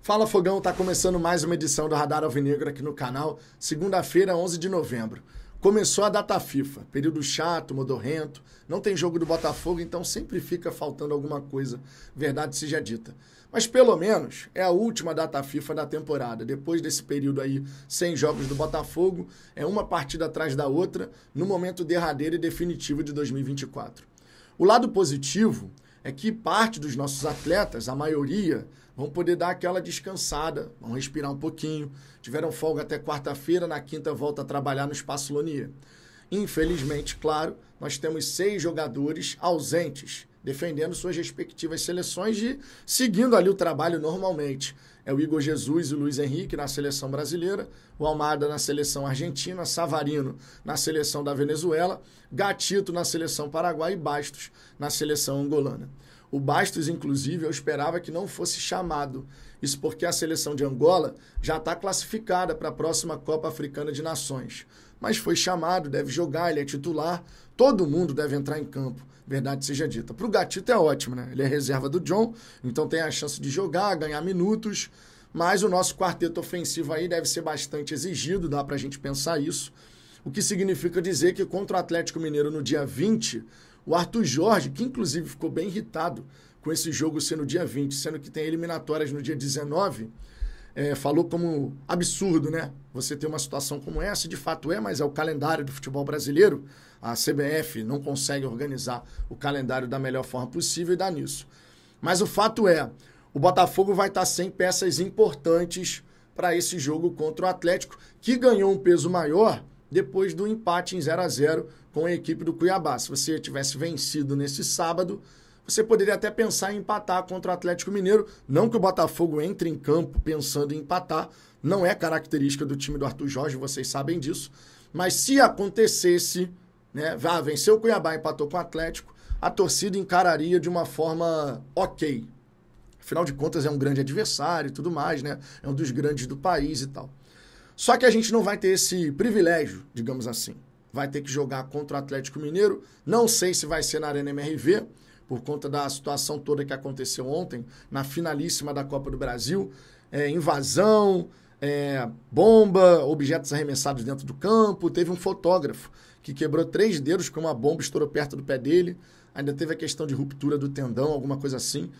Fala Fogão, tá começando mais uma edição do Radar Alvinegro aqui no canal, segunda-feira, 11 de novembro. Começou a data FIFA, período chato, modorrento, não tem jogo do Botafogo, então sempre fica faltando alguma coisa, verdade seja dita. Mas pelo menos é a última data FIFA da temporada, depois desse período aí sem jogos do Botafogo, é uma partida atrás da outra, no momento derradeiro e definitivo de 2024. O lado positivo é que parte dos nossos atletas, a maioria, vão poder dar aquela descansada, vão respirar um pouquinho. Tiveram folga até quarta-feira, na quinta volta a trabalhar no Espaço Lonier. Infelizmente, claro, nós temos 6 jogadores ausentes, defendendo suas respectivas seleções e seguindo ali o trabalho normalmente. É o Igor Jesus e o Luiz Henrique na seleção brasileira, o Almada na seleção argentina, Savarino na seleção da Venezuela, Gatito na seleção paraguaia e Bastos na seleção angolana. O Bastos, inclusive, eu esperava que não fosse chamado. Isso porque a seleção de Angola já está classificada para a próxima Copa Africana de Nações. Mas foi chamado, deve jogar, ele é titular, todo mundo deve entrar em campo, verdade seja dita. Para o Gatito é ótimo, né? Ele é reserva do John, então tem a chance de jogar, ganhar minutos, mas o nosso quarteto ofensivo aí deve ser bastante exigido, dá para a gente pensar isso. O que significa dizer que contra o Atlético Mineiro no dia 20, o Arthur Jorge, que inclusive ficou bem irritado com esse jogo ser no dia 20, sendo que tem eliminatórias no dia 19, falou como absurdo, né? Você ter uma situação como essa, de fato é, mas é o calendário do futebol brasileiro. A CBF não consegue organizar o calendário da melhor forma possível e dá nisso. Mas o fato é, o Botafogo vai estar sem peças importantes para esse jogo contra o Atlético, que ganhou um peso maior depois do empate em 0-0 com a equipe do Cuiabá. Se você tivesse vencido nesse sábado, você poderia até pensar em empatar contra o Atlético Mineiro. Não que o Botafogo entre em campo pensando em empatar, não é característica do time do Arthur Jorge, vocês sabem disso. Mas se acontecesse, né, venceu o Cuiabá, empatou com o Atlético, a torcida encararia de uma forma ok. Afinal de contas, é um grande adversário e tudo mais, né? É um dos grandes do país e tal. Só que a gente não vai ter esse privilégio, digamos assim. Vai ter que jogar contra o Atlético Mineiro. Não sei se vai ser na Arena MRV, por conta da situação toda que aconteceu ontem, na finalíssima da Copa do Brasil. Invasão, bomba, objetos arremessados dentro do campo. Teve um fotógrafo que quebrou 3 dedos com uma bomba, estourou perto do pé dele. Ainda teve a questão de ruptura do tendão, alguma coisa assim.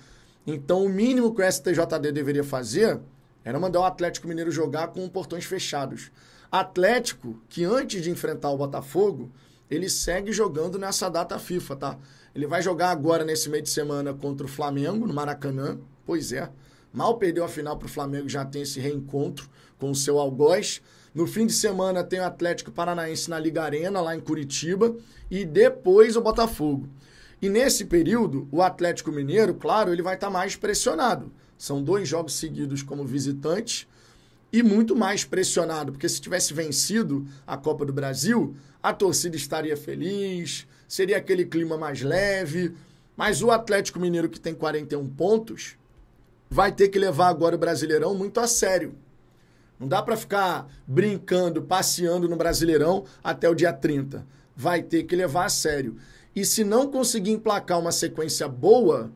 Então, o mínimo que o STJD deveria fazer era mandar o Atlético Mineiro jogar com portões fechados. Atlético, que antes de enfrentar o Botafogo, ele segue jogando nessa data FIFA, tá? Ele vai jogar agora nesse meio de semana contra o Flamengo, no Maracanã. Pois é, mal perdeu a final para o Flamengo, já tem esse reencontro com o seu algoz. No fim de semana tem o Atlético Paranaense na Liga Arena, lá em Curitiba, e depois o Botafogo. E nesse período, o Atlético Mineiro, claro, ele vai estar mais pressionado. São 2 jogos seguidos como visitante e muito mais pressionado, porque se tivesse vencido a Copa do Brasil, a torcida estaria feliz, seria aquele clima mais leve, mas o Atlético Mineiro, que tem 41 pontos, vai ter que levar agora o Brasileirão muito a sério. Não dá para ficar brincando, passeando no Brasileirão até o dia 30. Vai ter que levar a sério. E se não conseguir emplacar uma sequência boa,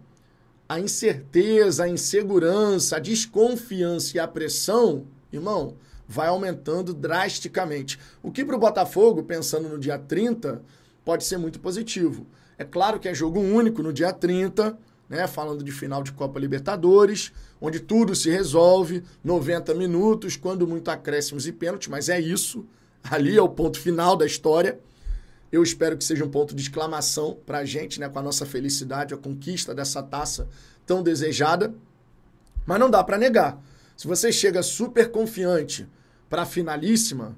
a incerteza, a insegurança, a desconfiança e a pressão, irmão, vai aumentando drasticamente. O que para o Botafogo, pensando no dia 30, pode ser muito positivo. É claro que é jogo único no dia 30, né, falando de final de Copa Libertadores, onde tudo se resolve, 90 minutos, quando muito acréscimos e pênaltis, mas é isso. Ali é o ponto final da história. Eu espero que seja um ponto de exclamação para a gente, né, com a nossa felicidade, a conquista dessa taça tão desejada. Mas não dá para negar. Se você chega super confiante para a finalíssima,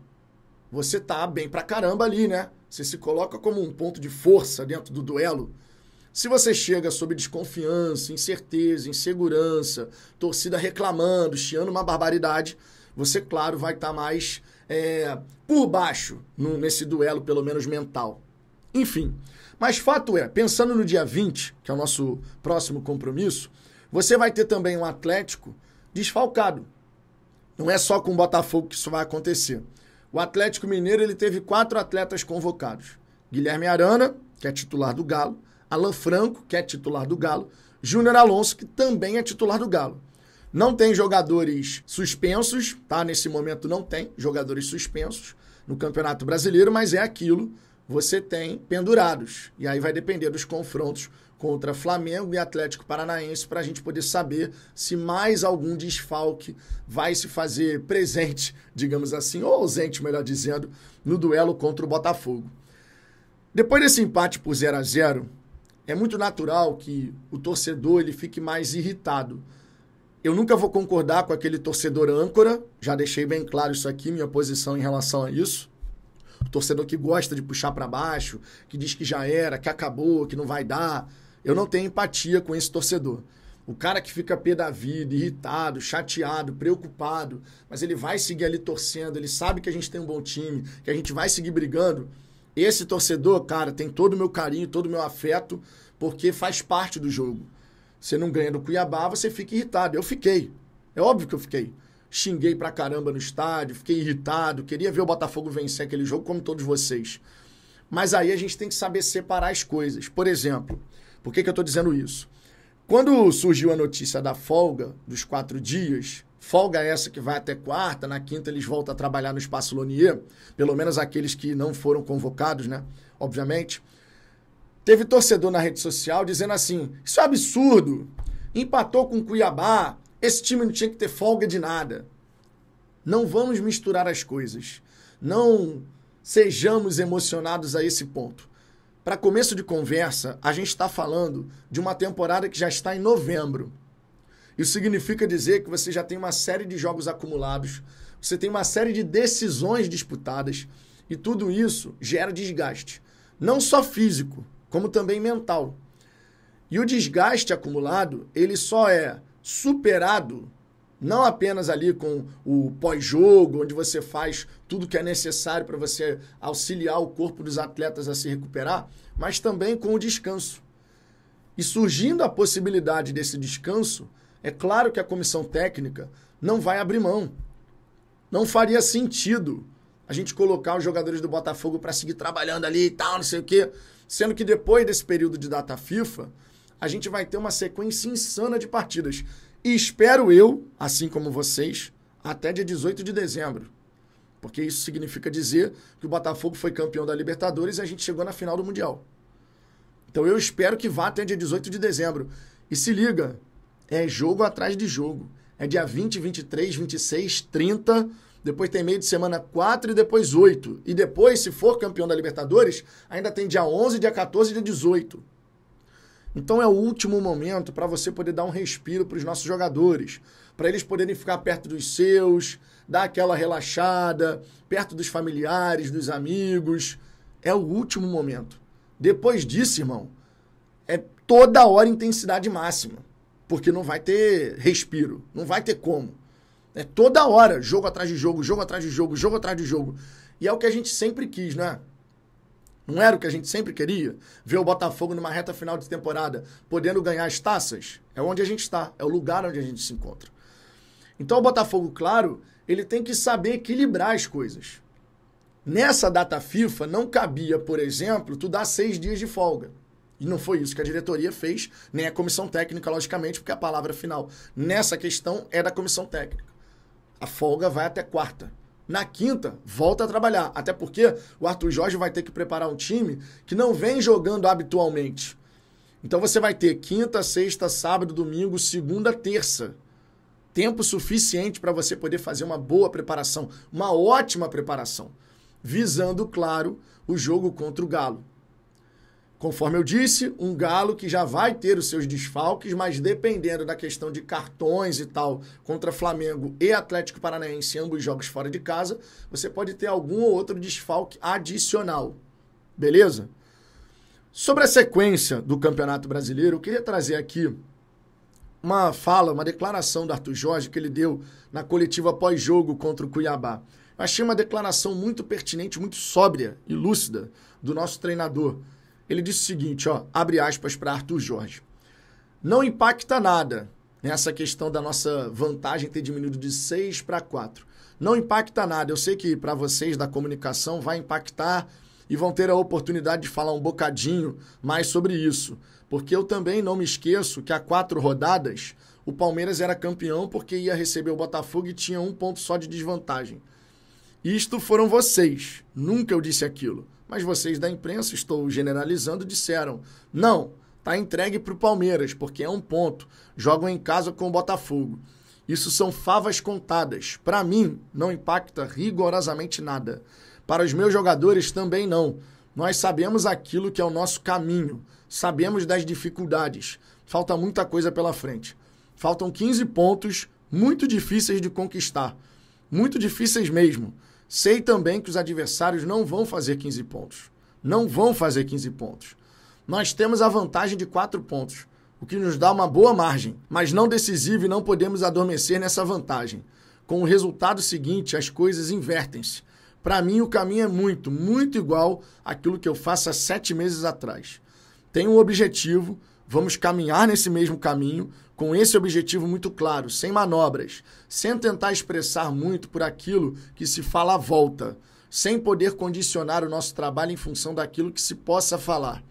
você tá bem pra caramba ali, né? Você se coloca como um ponto de força dentro do duelo. Se você chega sob desconfiança, incerteza, insegurança, torcida reclamando, chiando uma barbaridade, você, claro, vai estar mais por baixo nesse duelo, pelo menos mental. Enfim, mas fato é, pensando no dia 20, que é o nosso próximo compromisso, você vai ter também um Atlético desfalcado. Não é só com o Botafogo que isso vai acontecer. O Atlético Mineiro ele teve 4 atletas convocados. Guilherme Arana, que é titular do Galo, Alan Franco, que é titular do Galo, Júnior Alonso, que também é titular do Galo. Não tem jogadores suspensos, tá? Nesse momento não tem jogadores suspensos no Campeonato Brasileiro, mas é aquilo, você tem pendurados. E aí vai depender dos confrontos contra Flamengo e Atlético Paranaense para a gente poder saber se mais algum desfalque vai se fazer presente, digamos assim, ou ausente, melhor dizendo, no duelo contra o Botafogo. Depois desse empate por 0-0, é muito natural que o torcedor ele fique mais irritado. Eu nunca vou concordar com aquele torcedor âncora, já deixei bem claro isso aqui, minha posição em relação a isso. O torcedor que gosta de puxar para baixo, que diz que já era, que acabou, que não vai dar. Eu não tenho empatia com esse torcedor. O cara que fica pé da vida, irritado, chateado, preocupado, mas ele vai seguir ali torcendo, ele sabe que a gente tem um bom time, que a gente vai seguir brigando. Esse torcedor, cara, tem todo o meu carinho, todo o meu afeto, porque faz parte do jogo. Você não ganha do Cuiabá, você fica irritado. Eu fiquei. É óbvio que eu fiquei. Xinguei pra caramba no estádio, fiquei irritado, queria ver o Botafogo vencer aquele jogo como todos vocês. Mas aí a gente tem que saber separar as coisas. Por exemplo, por que eu tô dizendo isso? Quando surgiu a notícia da folga dos 4 dias, folga essa que vai até quarta, na quinta eles voltam a trabalhar no Espaço Lonier, pelo menos aqueles que não foram convocados, né? Obviamente. Teve torcedor na rede social dizendo assim, isso é absurdo, empatou com o Cuiabá, esse time não tinha que ter folga de nada. Não vamos misturar as coisas. Não sejamos emocionados a esse ponto. Para começo de conversa, a gente está falando de uma temporada que já está em novembro. Isso significa dizer que você já tem uma série de jogos acumulados, você tem uma série de decisões disputadas e tudo isso gera desgaste. Não só físico, como também mental. E o desgaste acumulado, ele só é superado não apenas ali com o pós-jogo, onde você faz tudo que é necessário para você auxiliar o corpo dos atletas a se recuperar, mas também com o descanso. E surgindo a possibilidade desse descanso, é claro que a comissão técnica não vai abrir mão. Não faria sentido a gente colocar os jogadores do Botafogo para seguir trabalhando ali e tal, não sei o quê, sendo que depois desse período de data FIFA, a gente vai ter uma sequência insana de partidas. E espero eu, assim como vocês, até dia 18 de dezembro. Porque isso significa dizer que o Botafogo foi campeão da Libertadores e a gente chegou na final do Mundial. Então eu espero que vá até dia 18 de dezembro. E se liga, é jogo atrás de jogo. É dia 20, 23, 26, 30, depois tem meio de semana 4 e depois 8. E depois, se for campeão da Libertadores, ainda tem dia 11, dia 14 e dia 18. Então é o último momento para você poder dar um respiro para os nossos jogadores, para eles poderem ficar perto dos seus, dar aquela relaxada, perto dos familiares, dos amigos. É o último momento. Depois disso, irmão, é toda hora intensidade máxima, porque não vai ter respiro, não vai ter como. É toda hora, jogo atrás de jogo, jogo atrás de jogo, jogo atrás de jogo. E é o que a gente sempre quis, né? Não era o que a gente sempre queria? Ver o Botafogo numa reta final de temporada, podendo ganhar as taças? É onde a gente está, é o lugar onde a gente se encontra. Então o Botafogo, claro, ele tem que saber equilibrar as coisas. Nessa data FIFA, não cabia, por exemplo, tu dar 6 dias de folga. E não foi isso que a diretoria fez, nem a comissão técnica, logicamente, porque a palavra final nessa questão é da comissão técnica. A folga vai até quarta. Na quinta, volta a trabalhar. Até porque o Arthur Jorge vai ter que preparar um time que não vem jogando habitualmente. Então você vai ter quinta, sexta, sábado, domingo, segunda, terça. Tempo suficiente para você poder fazer uma boa preparação, uma ótima preparação, visando, claro, o jogo contra o Galo. Conforme eu disse, um Galo que já vai ter os seus desfalques, mas dependendo da questão de cartões e tal, contra Flamengo e Atlético Paranaense, ambos jogos fora de casa, você pode ter algum ou outro desfalque adicional. Beleza? Sobre a sequência do Campeonato Brasileiro, eu queria trazer aqui uma fala, uma declaração do Arthur Jorge que ele deu na coletiva pós-jogo contra o Cuiabá. Eu achei uma declaração muito pertinente, muito sóbria e lúcida do nosso treinador. Ele disse o seguinte, ó, abre aspas para Arthur Jorge. Não impacta nada nessa questão da nossa vantagem ter diminuído de 6 para 4. Não impacta nada. Eu sei que para vocês da comunicação vai impactar e vão ter a oportunidade de falar um bocadinho mais sobre isso. Porque eu também não me esqueço que há 4 rodadas o Palmeiras era campeão porque ia receber o Botafogo e tinha 1 ponto só de desvantagem. Isto foram vocês. Nunca eu disse aquilo. Mas vocês da imprensa, estou generalizando, disseram: não, tá entregue para o Palmeiras, porque é 1 ponto. Jogam em casa com o Botafogo. Isso são favas contadas. Para mim, não impacta rigorosamente nada. Para os meus jogadores também não. Nós sabemos aquilo que é o nosso caminho. Sabemos das dificuldades. Falta muita coisa pela frente. Faltam 15 pontos muito difíceis de conquistar. Muito difíceis mesmo. Sei também que os adversários não vão fazer 15 pontos. Não vão fazer 15 pontos. Nós temos a vantagem de 4 pontos, o que nos dá uma boa margem, mas não decisiva e não podemos adormecer nessa vantagem. Com o resultado seguinte, as coisas invertem-se. Para mim, o caminho é muito, muito igual àquilo que eu faço há 7 meses atrás. Tenho um objetivo, vamos caminhar nesse mesmo caminho, com esse objetivo muito claro, sem manobras, sem tentar expressar muito por aquilo que se fala à volta, sem poder condicionar o nosso trabalho em função daquilo que se possa falar.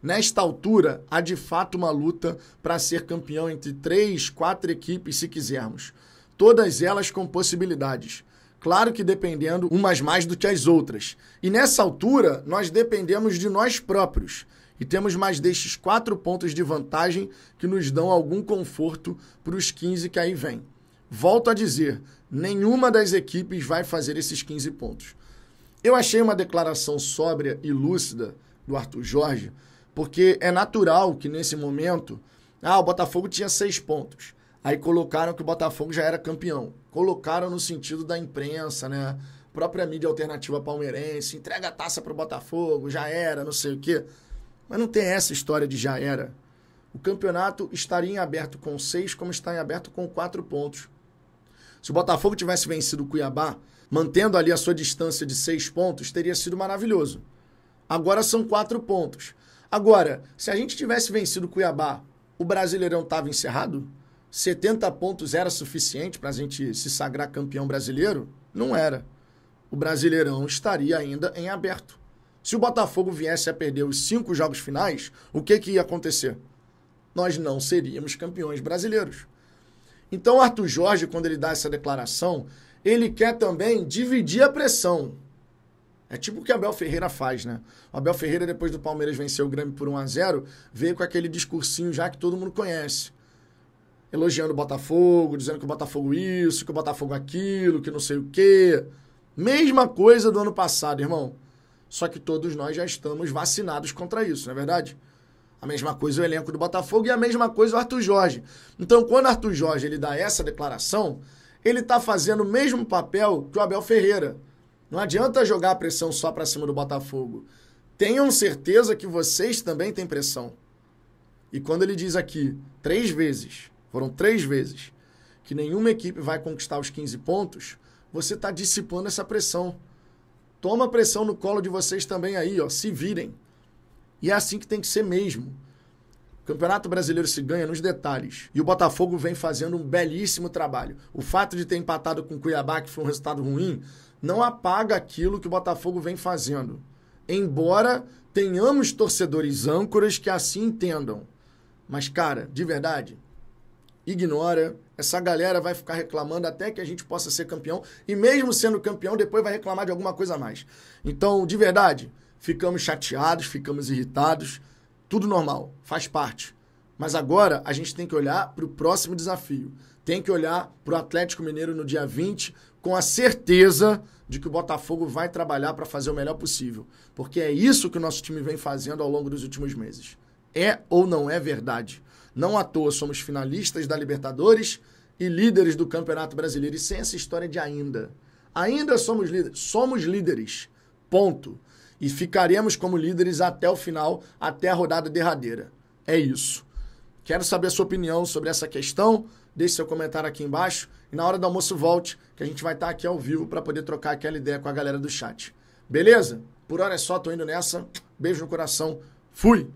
Nesta altura, há de fato uma luta para ser campeão entre 3, 4 equipes, se quisermos. Todas elas com possibilidades. Claro que dependendo umas mais do que as outras. E nessa altura, nós dependemos de nós próprios. E temos mais destes 4 pontos de vantagem que nos dão algum conforto para os 15 que aí vem. Volto a dizer, nenhuma das equipes vai fazer esses 15 pontos. Eu achei uma declaração sóbria e lúcida do Arthur Jorge, porque é natural que nesse momento, o Botafogo tinha 6 pontos. Aí colocaram que o Botafogo já era campeão. Colocaram no sentido da imprensa, né? Própria mídia alternativa palmeirense, entrega a taça para o Botafogo, já era, não sei o quê. Mas não tem essa história de já era. O campeonato estaria em aberto com 6, como está em aberto com 4 pontos. Se o Botafogo tivesse vencido o Cuiabá, mantendo ali a sua distância de 6 pontos, teria sido maravilhoso. Agora são 4 pontos. Agora, se a gente tivesse vencido o Cuiabá, o Brasileirão estava encerrado? 70 pontos era suficiente para a gente se sagrar campeão brasileiro? Não era. O Brasileirão estaria ainda em aberto. Se o Botafogo viesse a perder os 5 jogos finais, o que ia acontecer? Nós não seríamos campeões brasileiros. Então, o Arthur Jorge, quando ele dá essa declaração, ele quer também dividir a pressão. É tipo o que Abel Ferreira faz, né? O Abel Ferreira, depois do Palmeiras vencer o Grêmio por 1-0, veio com aquele discursinho já que todo mundo conhece. Elogiando o Botafogo, dizendo que o Botafogo isso, que o Botafogo aquilo, que não sei o quê. Mesma coisa do ano passado, irmão. Só que todos nós já estamos vacinados contra isso, não é verdade? A mesma coisa o elenco do Botafogo e a mesma coisa o Arthur Jorge. Então, quando o Arthur Jorge ele dá essa declaração, ele está fazendo o mesmo papel que o Abel Ferreira. Não adianta jogar a pressão só para cima do Botafogo. Tenham certeza que vocês também têm pressão. E quando ele diz aqui 3 vezes, foram 3 vezes, que nenhuma equipe vai conquistar os 15 pontos, você está dissipando essa pressão. Toma a pressão no colo de vocês também aí, ó, se virem. E é assim que tem que ser mesmo. O Campeonato Brasileiro se ganha nos detalhes. E o Botafogo vem fazendo um belíssimo trabalho. O fato de ter empatado com o Cuiabá, que foi um resultado ruim, não apaga aquilo que o Botafogo vem fazendo. Embora tenhamos torcedores âncoras que assim entendam. Mas, cara, de verdade, ignora. Essa galera vai ficar reclamando até que a gente possa ser campeão. E mesmo sendo campeão, depois vai reclamar de alguma coisa a mais. Então, de verdade, ficamos chateados, ficamos irritados. Tudo normal, faz parte. Mas agora a gente tem que olhar para o próximo desafio. Tem que olhar para o Atlético Mineiro no dia 20 com a certeza de que o Botafogo vai trabalhar para fazer o melhor possível. Porque é isso que o nosso time vem fazendo ao longo dos últimos meses. É ou não é verdade? Não à toa somos finalistas da Libertadores e líderes do Campeonato Brasileiro. E sem essa história de ainda. Ainda somos líderes. Somos líderes. Ponto. E ficaremos como líderes até o final, até a rodada derradeira. É isso. Quero saber a sua opinião sobre essa questão. Deixe seu comentário aqui embaixo. E na hora do almoço volte, que a gente vai estar aqui ao vivo para poder trocar aquela ideia com a galera do chat. Beleza? Por hora é só, tô indo nessa. Beijo no coração. Fui!